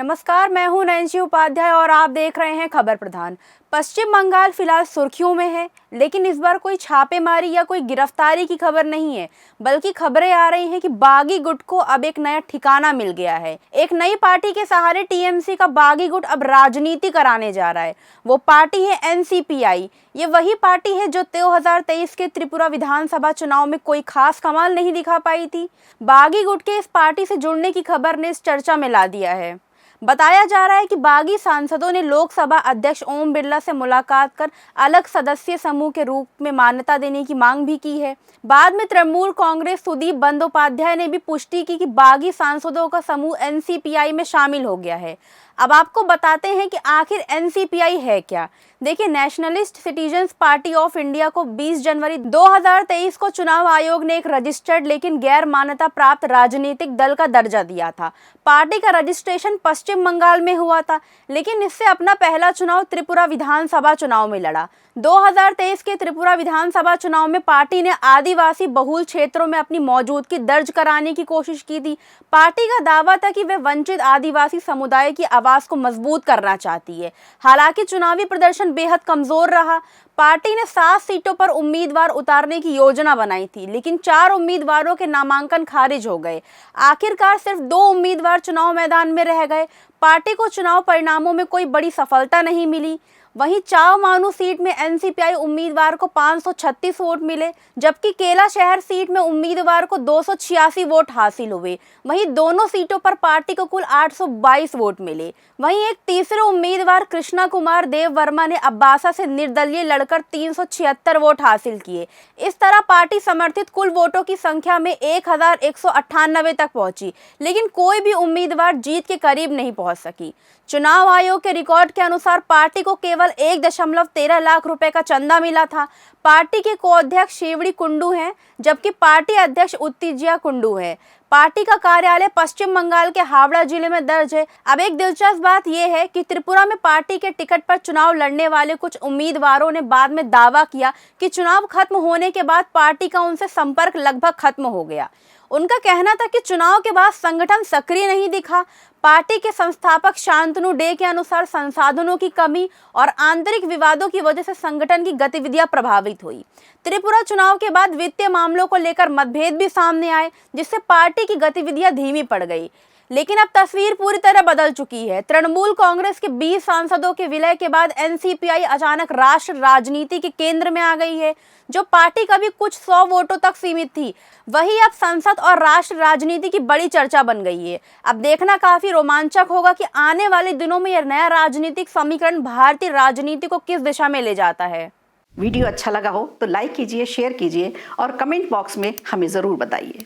नमस्कार, मैं हूं नैन्सी उपाध्याय और आप देख रहे हैं खबर प्रधान। पश्चिम बंगाल फिलहाल सुर्खियों में है, लेकिन इस बार कोई छापेमारी या कोई गिरफ्तारी की खबर नहीं है, बल्कि खबरें आ रही हैं कि बागी गुट को अब एक नया ठिकाना मिल गया है। एक नई पार्टी के सहारे टीएमसी का बागी गुट अब राजनीति कराने जा रहा है। वो पार्टी है एनसीपीआई। ये वही पार्टी है जो 2023 के त्रिपुरा विधानसभा चुनाव में कोई खास कमाल नहीं दिखा पाई थी। बागी गुट के इस पार्टी से जुड़ने की खबर ने इस चर्चा में ला दिया है। बताया जा रहा है कि बागी सांसदों ने लोकसभा अध्यक्ष ओम बिरला से मुलाकात कर अलग सदस्य समूह के रूप में मान्यता देने की मांग भी की है। बाद में तृणमूल कांग्रेस सुदीप बंदोपाध्याय ने भी पुष्टि की कि बागी सांसदों का समूह एनसीपीआई में शामिल हो गया है। अब आपको बताते हैं कि आखिर एनसीपीआई है क्या। देखिए, nationalist citizens party of India को 20 जनवरी 2023 को चुनाव आयोग ने एक रजिस्टर्ड लेकिन गैर मान्यता प्राप्त राजनीतिक दल का दर्जा दिया था। पार्टी का रजिस्ट्रेशन पश्चिम बंगाल में हुआ था, लेकिन इससे अपना पहला चुनाव त्रिपुरा विधानसभा चुनाव में लड़ा। 2023 के त्रिपुरा विधानसभा चुनाव में पार्टी ने आदिवासी बहुल क्षेत्रों में अपनी मौजूदगी दर्ज कराने की कोशिश की थी। पार्टी का दावा था कि वे वंचित आदिवासी समुदाय की आवाज को मजबूत करना चाहती है। हालांकि चुनावी प्रदर्शन बेहद कमजोर रहा। पार्टी ने 7 सीटों पर उम्मीदवार उतारने की योजना बनाई थी, लेकिन 4 उम्मीदवारों के नामांकन खारिज हो गए। आखिरकार सिर्फ 2 उम्मीदवार चुनाव मैदान में रह गए। पार्टी को चुनाव परिणामों में कोई बड़ी सफलता नहीं मिली। वहीं चाव मानू सीट में एनसीपीआई उम्मीदवार को 536 वोट मिले, जबकि केला शहर सीट में उम्मीदवार को 286 वोट हासिल हुए। वहीं दोनों सीटों पर पार्टी को कुल 822 वोट मिले। वहीं एक तीसरे उम्मीदवार कृष्णा कुमार देव वर्मा ने अब्बासा से निर्दलीय लड़कर 376 वोट हासिल किए। इस तरह पार्टी समर्थित कुल वोटों की संख्या में 1198 तक पहुंची, लेकिन कोई भी उम्मीदवार जीत के करीब नहीं पहुंच सकी। चुनाव आयोग के रिकॉर्ड के अनुसार पार्टी को केवल 1.13 लाख रुपए का चंदा मिला था। पार्टी के कोअध्यक्ष शेवड़ी कुंडू हैं, जबकि पार्टी अध्यक्ष उत्तेजिया कुंडू है। पार्टी का कार्यालय पश्चिम बंगाल के हावड़ा जिले में दर्ज है। अब एक दिलचस्प बात यह है कि त्रिपुरा में पार्टी के टिकट पर चुनाव लड़ने वाले कुछ उम्मीदवारों ने बाद में दावा किया कि चुनाव खत्म होने के बाद पार्टी का उनसे संपर्क लगभग खत्म हो गया। उनका कहना था कि चुनाव के बाद संगठन सक्रिय नहीं दिखा। पार्टी के संस्थापक शांतनु डे के अनुसार संसाधनों की कमी और आंतरिक विवादों की वजह से संगठन की गतिविधियां प्रभावित हुई। त्रिपुरा चुनाव के बाद वित्तीय मामलों को लेकर मतभेद भी सामने आए, जिससे पार्टी की गतिविधियां धीमी पड़ गई। लेकिन अब तस्वीर पूरी तरह बदल चुकी है। तृणमूल कांग्रेस के 20 सांसदों के विलय के बाद एनसीपीआई अचानक राष्ट्र राजनीति के केंद्र में आ गई है। जो पार्टी कभी कुछ 100 वोटों तक सीमित थी, वही अब संसद और राष्ट्र राजनीति की बड़ी चर्चा बन गई है। अब देखना काफी रोमांचक होगा कि आने वाले दिनों में यह नया राजनीतिक समीकरण भारतीय राजनीति को किस दिशा में ले जाता है। वीडियो अच्छा लगा हो तो लाइक कीजिए, शेयर कीजिए और कमेंट बॉक्स में हमें जरूर बताइए।